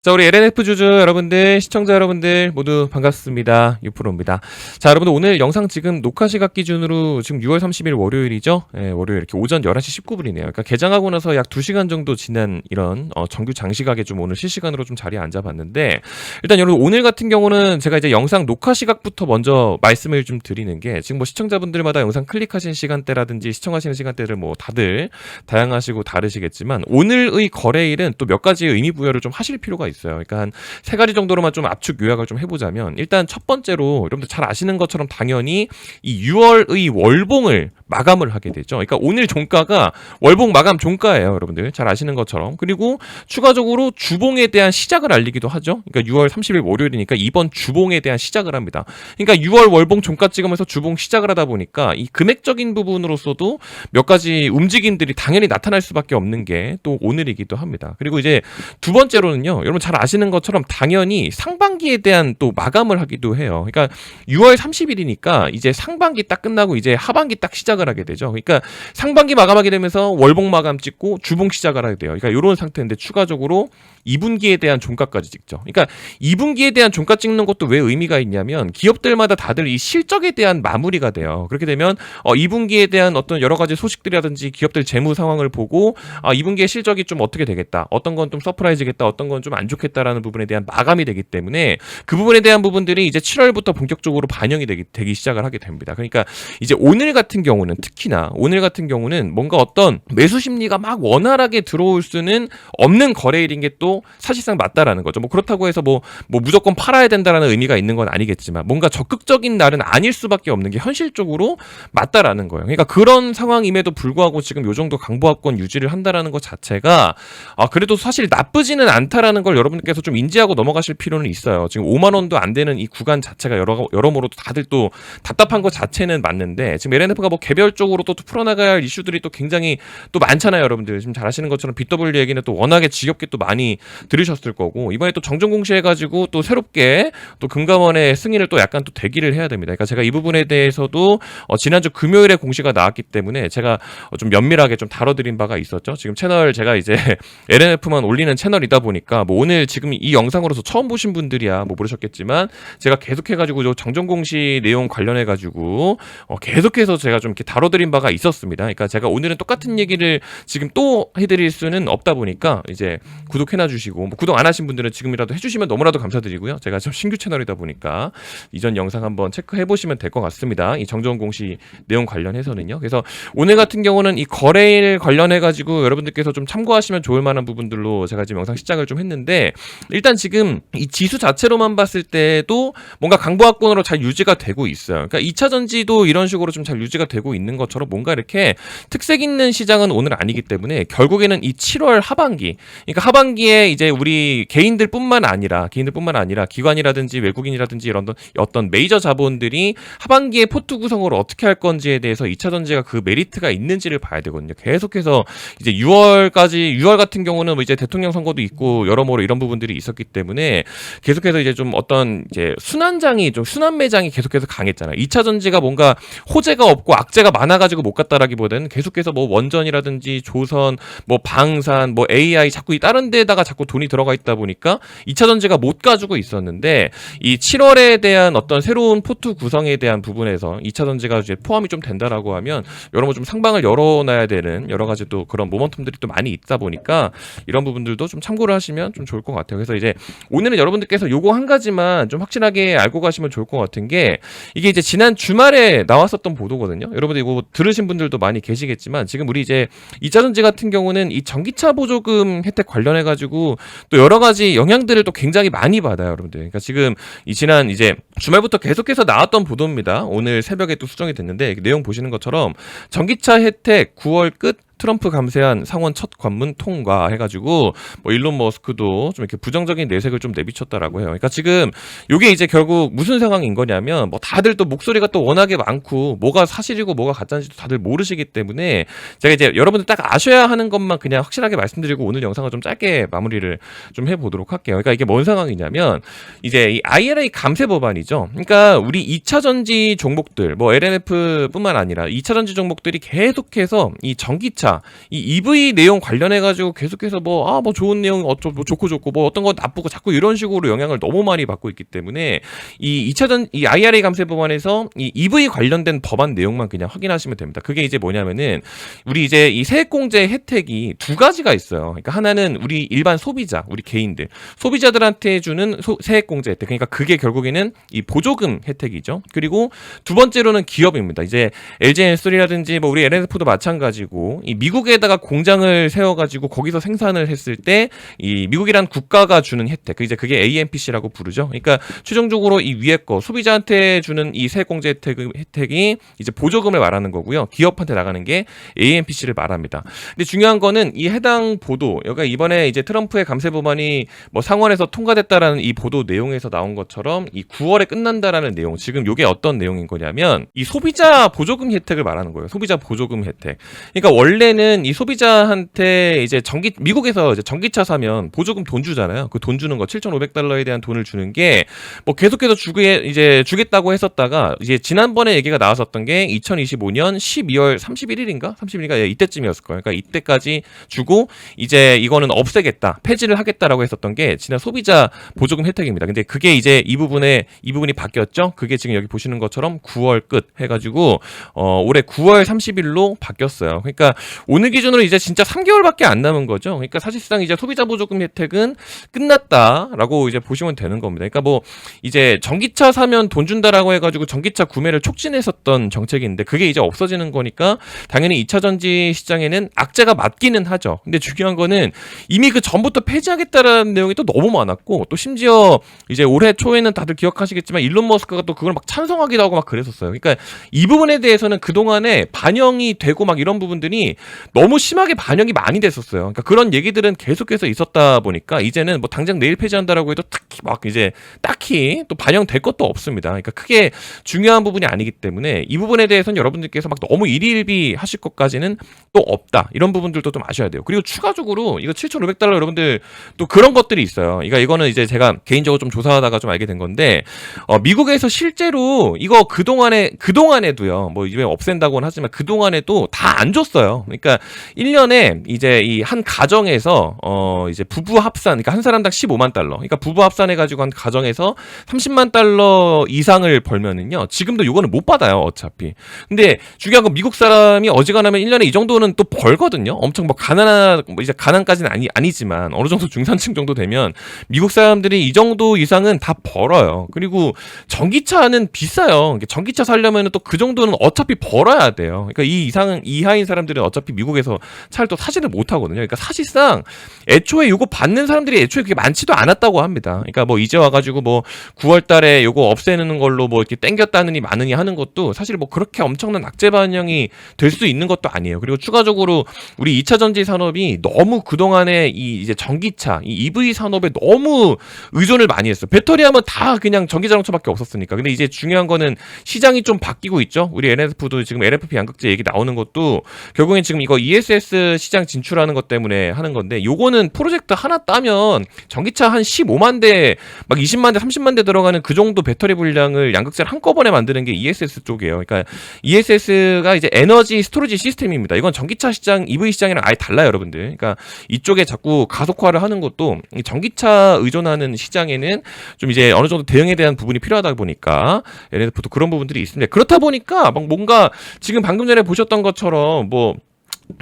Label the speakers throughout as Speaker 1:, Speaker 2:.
Speaker 1: 자, 우리 LNF 주주 여러분들, 시청자 여러분들 모두 반갑습니다. 유프로입니다. 자, 여러분들 오늘 영상 지금 녹화 시각 기준으로 지금 6월 30일 월요일이죠? 예, 월요일 이렇게 오전 11시 19분이네요. 그러니까 개장하고 나서 약 2시간 정도 지난 이런 정규 장시각에 좀 오늘 실시간으로 좀 자리에 앉아봤는데, 일단 여러분 오늘 같은 경우는 제가 이제 영상 녹화 시각부터 먼저 말씀을 좀 드리는 게, 지금 뭐 시청자분들마다 영상 클릭하신 시간대라든지 시청하시는 시간대를 뭐 다들 다양하시고 다르시겠지만, 오늘의 거래일은 또 몇 가지 의미 부여를 좀 하실 필요가 있어요. 그러니까 한 세 가지 정도로만 좀 압축 요약을 좀 해보자면, 일단 첫 번째로 여러분들 잘 아시는 것처럼 당연히 이 6월의 월봉을 마감을 하게 되죠. 그러니까 오늘 종가가 월봉 마감 종가예요, 여러분들 잘 아시는 것처럼. 그리고 추가적으로 주봉에 대한 시작을 알리기도 하죠. 그러니까 6월 30일 월요일이니까 이번 주봉에 대한 시작을 합니다. 그러니까 6월 월봉 종가 찍으면서 주봉 시작을 하다 보니까 이 금액적인 부분으로서도 몇 가지 움직임들이 당연히 나타날 수밖에 없는 게 또 오늘이기도 합니다. 그리고 이제 두 번째로는요, 여러분 잘 아시는 것처럼 당연히 상반기에 대한 또 마감을 하기도 해요. 그러니까 6월 30일이니까 이제 상반기 딱 끝나고 이제 하반기 딱 시작을 하게 되죠. 그러니까 상반기 마감하게 되면서 월봉 마감 찍고 주봉 시작을 하게 돼요. 그러니까 이런 상태인데, 추가적으로 2분기에 대한 종가까지 찍죠. 그러니까 2분기에 대한 종가 찍는 것도 왜 의미가 있냐면, 기업들마다 다들 이 실적에 대한 마무리가 돼요. 그렇게 되면 2분기에 대한 어떤 여러 가지 소식들이라든지 기업들 재무 상황을 보고 2분기의 실적이 좀 어떻게 되겠다, 어떤 건 좀 서프라이즈겠다, 어떤 건 좀 안 좋겠다라는 부분에 대한 마감이 되기 때문에, 그 부분에 대한 부분들이 이제 7월부터 본격적으로 반영이 되기 시작을 하게 됩니다. 그러니까 이제 오늘 같은 경우는, 특히나 오늘 같은 경우는 뭔가 어떤 매수 심리가 막 원활하게 들어올 수는 없는 거래일인 게 또 사실상 맞다라는 거죠. 뭐 그렇다고 해서 뭐 무조건 팔아야 된다라는 의미가 있는 건 아니겠지만, 뭔가 적극적인 날은 아닐 수밖에 없는 게 현실적으로 맞다라는 거예요. 그러니까 그런 상황임에도 불구하고 지금 요 정도 강보합권 유지를 한다라는 것 자체가 그래도 사실 나쁘지는 않다라는 걸 여러분께서 좀 인지하고 넘어가실 필요는 있어요. 지금 5만 원도 안 되는 이 구간 자체가 여러모로 다들 또 답답한 것 자체는 맞는데, 지금 LNF가 뭐 개별적으로 또 풀어나가야 할 이슈들이 또 굉장히 또 많잖아요. 여러분들 지금 잘 아시는 것처럼 BW 얘기는 또 워낙에 지겹게 또 많이 들으셨을 거고, 이번에 또 정정 공시해가지고 또 새롭게 또 금감원의 승인을 또 약간 또 대기를 해야 됩니다. 그러니까 제가 이 부분에 대해서도 지난주 금요일에 공시가 나왔기 때문에 제가 좀 면밀하게 좀 다뤄드린 바가 있었죠. 지금 채널 제가 이제 LNF만 올리는 채널이다 보니까, 뭐 오늘 지금 이 영상으로서 처음 보신 분들이야 뭐 모르셨겠지만, 제가 계속해가지고 저 정정 공시 내용 관련해가지고 계속해서 제가 좀 이렇게 다뤄드린 바가 있었습니다. 그러니까 제가 오늘은 똑같은 얘기를 지금 또 해드릴 수는 없다 보니까, 이제 구독해놔주시고, 뭐 구독 안 하신 분들은 지금이라도 해주시면 너무나도 감사드리고요. 제가 좀 신규 채널이다 보니까 이전 영상 한번 체크해보시면 될 것 같습니다. 이 정정 공시 내용 관련해서는요. 그래서 오늘 같은 경우는 이 거래일 관련해가지고 여러분들께서 좀 참고하시면 좋을 만한 부분들로 제가 지금 영상 시작을 좀 했는데, 일단 지금 이 지수 자체로만 봤을 때도 뭔가 강보합권으로 잘 유지가 되고 있어요. 그러니까 2차 전지도 이런 식으로 좀 잘 유지가 되고 있는 것처럼, 뭔가 이렇게 특색 있는 시장은 오늘 아니기 때문에, 결국에는 이 7월 하반기, 그러니까 하반기에 이제 우리 개인들뿐만 아니라 기관이라든지 외국인이라든지 이런 어떤 메이저 자본들이 하반기에 포트 구성을 어떻게 할 건지에 대해서 2차 전지가 그 메리트가 있는지를 봐야 되거든요. 계속해서 이제 6월 같은 경우는 뭐 이제 대통령 선거도 있고 여러모로 이런 부분들이 있었기 때문에, 계속해서 이제 좀 어떤 이제 순환 매장이 계속해서 강했잖아요. 2차 전지가 뭔가 호재가 없고 악재가 많아가지고 못 갔다라기보다는, 계속해서 뭐 원전이라든지 조선, 뭐 방산, 뭐 AI 자꾸 다른 데다가 자꾸 돈이 들어가 있다 보니까 2차 전지가 못 가지고 있었는데, 이 7월에 대한 어떤 새로운 포트 구성에 대한 부분에서 2차 전지가 이제 포함이 좀 된다라고 하면, 여러분 좀 상방을 열어놔야 되는 여러 가지 또 그런 모멘텀들이 또 많이 있다 보니까, 이런 부분들도 좀 참고를 하시면 좀 좋을 것 같아요. 그래서 이제 오늘은 여러분들께서 요거 한 가지만 좀 확실하게 알고 가시면 좋을 것 같은 게, 이게 이제 지난 주말에 나왔었던 보도거든요. 여러분들 이거 들으신 분들도 많이 계시겠지만, 지금 우리 이제 2차 전지 같은 경우는 이 전기차 보조금 혜택 관련해가지고 또 여러 가지 영향들을 또 굉장히 많이 받아요, 여러분들. 그러니까 지금 이 지난 이제 주말부터 계속해서 나왔던 보도입니다. 오늘 새벽에 또 수정이 됐는데, 내용 보시는 것처럼 전기차 혜택 9월 끝 트럼프 감세한 상원 첫 관문 통과 해가지고, 뭐 일론 머스크도 좀 이렇게 부정적인 내색을 좀 내비쳤다라고 해요. 그러니까 지금 요게 이제 결국 무슨 상황인 거냐면, 뭐 다들 또 목소리가 또 워낙에 많고, 뭐가 사실이고 뭐가 가짜인지도 다들 모르시기 때문에, 제가 이제 여러분들 딱 아셔야 하는 것만 그냥 확실하게 말씀드리고 오늘 영상을 좀 짧게 마무리를 좀 해보도록 할게요. 그러니까 이게 뭔 상황이냐면, 이제 이 IRA 감세 법안이죠. 그러니까 우리 2차 전지 종목들, 뭐 LNF뿐만 아니라 2차 전지 종목들이 계속해서 이 전기차, 했다. 이 EV 내용 관련해가지고 계속해서 뭐 좋은 내용 뭐 좋고 뭐 어떤 거 나쁘고 자꾸 이런 식으로 영향을 너무 많이 받고 있기 때문에 이 IRA 감세 법안에서 이 EV 관련된 법안 내용만 그냥 확인하시면 됩니다. 그게 이제 뭐냐면은 우리 이제 이 세액공제 혜택이 두 가지가 있어요. 그러니까 하나는 우리 일반 소비자, 우리 개인들, 소비자들한테 주는 세액공제 혜택. 그러니까 그게 결국에는 이 보조금 혜택이죠. 그리고 두 번째로는 기업입니다. 이제 LG엔솔이라든지 뭐 우리 LNF도 마찬가지고 이 미국에다가 공장을 세워가지고 거기서 생산을 했을 때 이 미국이란 국가가 주는 혜택, 이제 그게 AMPC라고 부르죠. 그러니까 최종적으로 이 위에 거 소비자한테 주는 이 세액공제 혜택이 이제 보조금을 말하는 거고요. 기업한테 나가는 게 AMPC를 말합니다. 근데 중요한 거는 이 해당 보도, 여기가 이번에 이제 트럼프의 감세 법안이 뭐 상원에서 통과됐다라는 이 보도 내용에서 나온 것처럼 이 9월에 끝난다라는 내용, 지금 이게 어떤 내용인 거냐면 이 소비자 보조금 혜택을 말하는 거예요. 소비자 보조금 혜택. 그러니까 원래는 이 소비자한테 이제 미국에서 이제 전기차 사면 보조금 돈 주잖아요. 그 돈 주는 거 $7,500에 대한 돈을 주는 게 뭐 계속해서 주겠다고 했었다가 이제 지난번에 얘기가 나왔었던 게 2025년 12월 31일인가? 30일인가? 예, 이때쯤이었을 거예요. 그러니까 이때까지 주고 이제 이거는 없애겠다, 폐지를 하겠다라고 했었던 게 지난 소비자 보조금 혜택입니다. 근데 그게 이제 이 부분이 바뀌었죠. 그게 지금 여기 보시는 것처럼 9월 끝 해가지고 올해 9월 30일로 바뀌었어요. 그러니까 오늘 기준으로 이제 진짜 3개월밖에 안 남은 거죠. 그러니까 사실상 이제 소비자 보조금 혜택은 끝났다라고 이제 보시면 되는 겁니다. 그러니까 뭐 이제 전기차 사면 돈 준다라고 해가지고 전기차 구매를 촉진했었던 정책인데 그게 이제 없어지는 거니까 당연히 2차 전지 시장에는 악재가 맞기는 하죠. 근데 중요한 거는 이미 그 전부터 폐지하겠다라는 내용이 또 너무 많았고, 또 심지어 이제 올해 초에는 다들 기억하시겠지만 일론 머스크가 또 그걸 막 찬성하기도 하고 막 그랬었어요. 그러니까 이 부분에 대해서는 그동안에 반영이 되고 막 이런 부분들이 너무 심하게 반영이 많이 됐었어요. 그러니까 그런 얘기들은 계속해서 있었다 보니까 이제는 뭐 당장 내일 폐지한다라고 해도 특히 막 이제 딱히 또 반영될 것도 없습니다. 그러니까 크게 중요한 부분이 아니기 때문에 이 부분에 대해서는 여러분들께서 막 너무 일희일비 하실 것까지는 또 없다. 이런 부분들도 좀 아셔야 돼요. 그리고 추가적으로 이거 $7,500 여러분들 또 그런 것들이 있어요. 그러니까 이거는 이제 제가 개인적으로 좀 조사하다가 좀 알게 된 건데 미국에서 실제로 이거 그동안에도요. 뭐 이제 없앤다고는 하지만 그동안에도 다 안 줬어요. 그러니까 1년에 이제 이 한 가정에서 이제 부부 합산, 그러니까 한 사람당 $15만. 그러니까 부부 합산해 가지고 한 가정에서 $30만 이상을 벌면은요. 지금도 이거는 못 받아요, 어차피. 근데 중요한 건 미국 사람이 어지간하면 1년에 이 정도는 또 벌거든요. 엄청 뭐 이제 가난까지는 아니지만 어느 정도 중산층 정도 되면 미국 사람들이 이 정도 이상은 다 벌어요. 그리고 전기차는 비싸요. 전기차 사려면 또 그 정도는 어차피 벌어야 돼요. 그러니까 이 이하인 사람들은 어차피 미국에서 차를 또 사지를 못하거든요. 그러니까 사실상 애초에 이거 받는 사람들이 애초에 그게 많지도 않았다고 합니다. 그러니까 뭐 이제 와가지고 뭐 9월 달에 요거 없애는 걸로 뭐 이렇게 땡겼다느니 마느니 하는 것도 사실 뭐 그렇게 엄청난 악재 반영이 될 수 있는 것도 아니에요. 그리고 추가적으로 우리 2차 전지 산업이 너무 그동안에 이제 전기차, 이 EV 산업에 너무 의존을 많이 했어요. 배터리 하면 다 그냥 전기자동차밖에 없었으니까. 근데 이제 중요한 거는 시장이 좀 바뀌고 있죠. 우리 NSF도 지금 LFP 양극재 얘기 나오는 것도 결국엔 지금 이거 ESS 시장 진출하는 것 때문에 하는 건데, 요거는 프로젝트 하나 따면 전기차 한 15만 대, 막 20만 대, 30만 대 들어가는 그 정도 배터리 분량을 양극재를 한꺼번에 만드는 게 ESS 쪽이에요. 그러니까 ESS가 이제 에너지 스토리지 시스템입니다. 이건 전기차 시장, EV 시장이랑 아예 달라요, 여러분들. 그러니까 이쪽에 자꾸 가속화를 하는 것도 전기차 의존하는 시장에는 좀 이제 어느 정도 대응에 대한 부분이 필요하다 보니까 NSF도 그런 부분들이 있습니다. 그렇다 보니까 막 뭔가 지금 방금 전에 보셨던 것처럼 뭐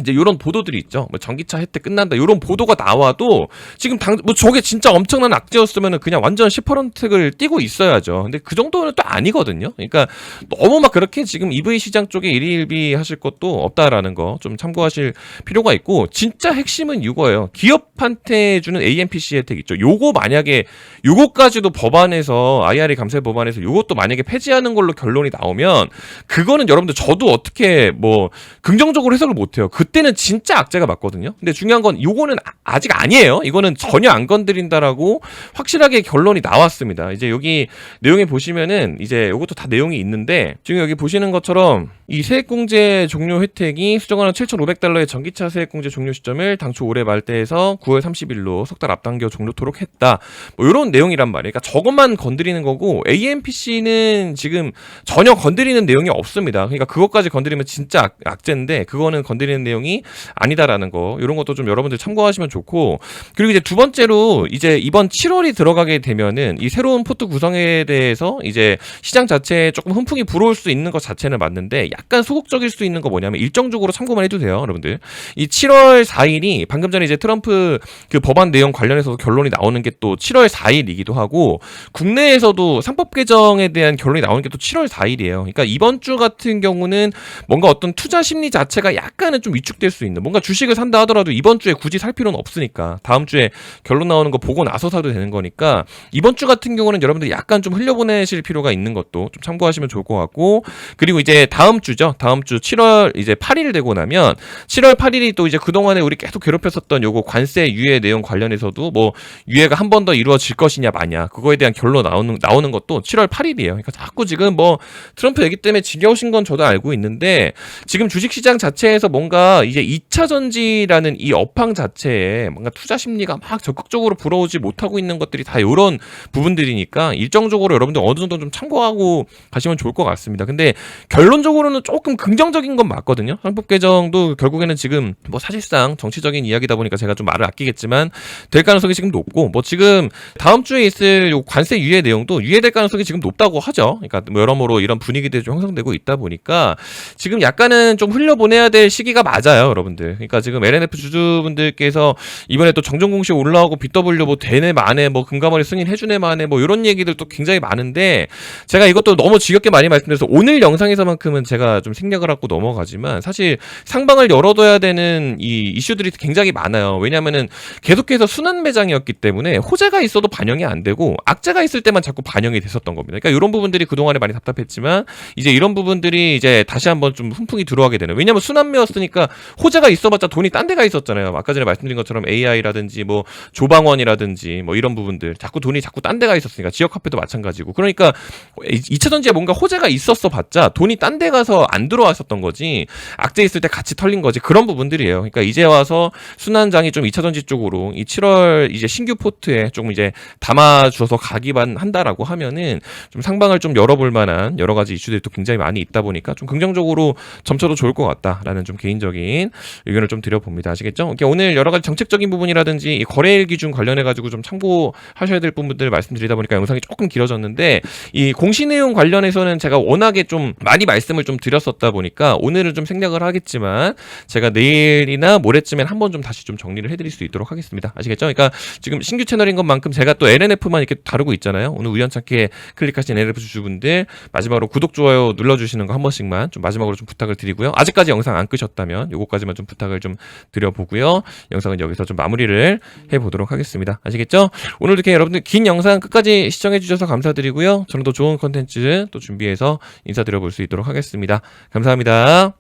Speaker 1: 이제 이런 보도들이 있죠. 뭐 전기차 혜택 끝난다, 이런 보도가 나와도 지금 뭐 저게 진짜 엄청난 악재였으면은 그냥 완전 10%를 띄고 있어야죠. 근데 그 정도는 또 아니거든요. 그러니까 너무 막 그렇게 지금 EV 시장 쪽에 일희일비 하실 것도 없다라는 거 좀 참고하실 필요가 있고, 진짜 핵심은 이거예요. 기업한테 주는 AMPC 혜택 있죠. 요거 만약에 요거까지도 법안에서 IRA 감세 법안에서 요것도 만약에 폐지하는 걸로 결론이 나오면 그거는 여러분들 저도 어떻게 뭐 긍정적으로 해석을 못해요. 그때는 진짜 악재가 맞거든요. 근데 중요한 건 요거는 아직 아니에요. 이거는 전혀 안 건드린다라고 확실하게 결론이 나왔습니다. 이제 여기 내용에 보시면은 이제 요것도 다 내용이 있는데, 지금 여기 보시는 것처럼 이 세액공제 종료 혜택이 수정하는 $7,500의 전기차 세액공제 종료 시점을 당초 올해 말대에서 9월 30일로 석 달 앞당겨 종료토록 했다. 뭐 이런 내용이란 말이에요. 그러니까 저것만 건드리는 거고 AMPC는 지금 전혀 건드리는 내용이 없습니다. 그러니까 그것까지 건드리면 진짜 악재인데 그거는 건드리는 내용이 아니다라는 거, 이런 것도 좀 여러분들 참고하시면 좋고, 그리고 이제 두 번째로 이제 이번 7월이 들어가게 되면은 이 새로운 포트 구성에 대해서 이제 시장 자체에 조금 훈풍이 불어올 수 있는 것 자체는 맞는데, 약간 소극적일 수 있는 거 뭐냐면 일정적으로 참고만 해도 돼요, 여러분들. 이 7월 4일이 방금 전에 이제 트럼프 그 법안 내용 관련해서 결론이 나오는 게 또 7월 4일이기도 하고, 국내에서도 상법 개정에 대한 결론이 나오는 게 또 7월 4일이에요. 그러니까 이번 주 같은 경우는 뭔가 어떤 투자 심리 자체가 약간은 좀 위축될 수 있는, 뭔가 주식을 산다 하더라도 이번 주에 굳이 살 필요는 없으니까 다음 주에 결론 나오는 거 보고 나서 사도 되는 거니까, 이번 주 같은 경우는 여러분들 약간 좀 흘려보내실 필요가 있는 것도 좀 참고하시면 좋을 것 같고, 그리고 이제 다음 주죠. 다음 주 7월 이제 8일 되고 나면 7월 8일이 또 이제 그동안에 우리 계속 괴롭혔었던 요거 관세 유예 내용 관련해서도 뭐 유예가 한 번 더 이루어질 것이냐 마냐, 그거에 대한 결론 나오는 것도 7월 8일이에요. 그러니까 자꾸 지금 뭐 트럼프 얘기 때문에 지겨우신 건 저도 알고 있는데, 지금 주식시장 자체에서 뭔가 이제 2차 전지라는 이 업황 자체에 뭔가 투자 심리가 막 적극적으로 불어오지 못하고 있는 것들이 다 이런 부분들이니까 일정적으로 여러분들 어느 정도 좀 참고하고 가시면 좋을 것 같습니다. 근데 결론적으로는 조금 긍정적인 건 맞거든요. 상법 개정도 결국에는 지금 뭐 사실상 정치적인 이야기다 보니까 제가 좀 말을 아끼겠지만 될 가능성이 지금 높고, 뭐 지금 다음 주에 있을 요 관세 유예 내용도 유예될 가능성이 지금 높다고 하죠. 그러니까 뭐 여러모로 이런 분위기들이 좀 형성되고 있다 보니까 지금 약간은 좀 흘려보내야 될 시기가 맞아요, 여러분들. 그러니까 지금 LNF 주주분들께서 이번에 또 정정 공시 올라오고 BW 뭐 되네 마네, 뭐 금감원이 승인해주네 마네, 뭐 이런 얘기들도 굉장히 많은데, 제가 이것도 너무 지겹게 많이 말씀드려서 오늘 영상에서만큼은 제가 좀 생략을 하고 넘어가지만, 사실 상방을 열어둬야 되는 이 이슈들이 굉장히 많아요. 왜냐면은 계속해서 순환 매장이었기 때문에 호재가 있어도 반영이 안 되고 악재가 있을 때만 자꾸 반영이 됐었던 겁니다. 그러니까 이런 부분들이 그동안에 많이 답답했지만, 이제 이런 부분들이 이제 다시 한번 좀 훈풍이 들어가게 되는, 왜냐면 순환매였으니까 호재가 있어봤자 돈이 딴 데가 있었잖아요. 아까 전에 말씀드린 것처럼 AI라든지 뭐 조방원이라든지 뭐 이런 부분들 자꾸 돈이 자꾸 딴 데가 있었으니까, 지역화폐도 마찬가지고. 그러니까 2차 전지에 뭔가 호재가 있었어 봤자 돈이 딴 데 가서 안 들어왔었던 거지, 악재 있을 때 같이 털린 거지, 그런 부분들이에요. 그러니까 이제 와서 순환장이 좀 2차 전지 쪽으로 이 7월 이제 신규 포트에 조금 이제 담아줘서 가기만 한다라고 하면은 좀 상방을 좀 열어볼 만한 여러 가지 이슈들이 또 굉장히 많이 있다 보니까 좀 긍정적으로 점쳐도 좋을 것 같다라는 좀 개인적인 의견을 좀 드려봅니다. 아시겠죠? 그러니까 오늘 여러 가지 정책적인 부분이라든지 이 거래일 기준 관련해가지고 좀 참고하셔야 될 부분들 말씀드리다 보니까 영상이 조금 길어졌는데, 이 공시 내용 관련해서는 제가 워낙에 좀 많이 말씀을 좀 드렸었다 보니까 오늘은 좀 생략을 하겠지만, 제가 내일이나 모레쯤엔 한번 좀 다시 좀 정리를 해드릴 수 있도록 하겠습니다. 아시겠죠? 그러니까 지금 신규 채널인 것만큼 제가 또 LNF만 이렇게 다루고 있잖아요. 오늘 우연찮게 클릭하신 LNF 주주분들 마지막으로 구독, 좋아요 눌러주시는 거 한 번씩만 좀 마지막으로 좀 부탁을 드리고요. 아직까지 영상 안 끄셨다면 요거까지만 좀 부탁을 좀 드려보고요. 영상은 여기서 좀 마무리를 해보도록 하겠습니다. 아시겠죠? 오늘도 이렇게 여러분들 긴 영상 끝까지 시청해주셔서 감사드리고요. 저는 또 좋은 컨텐츠 또 준비해서 인사드려볼 수 있도록 하겠습니다. 감사합니다.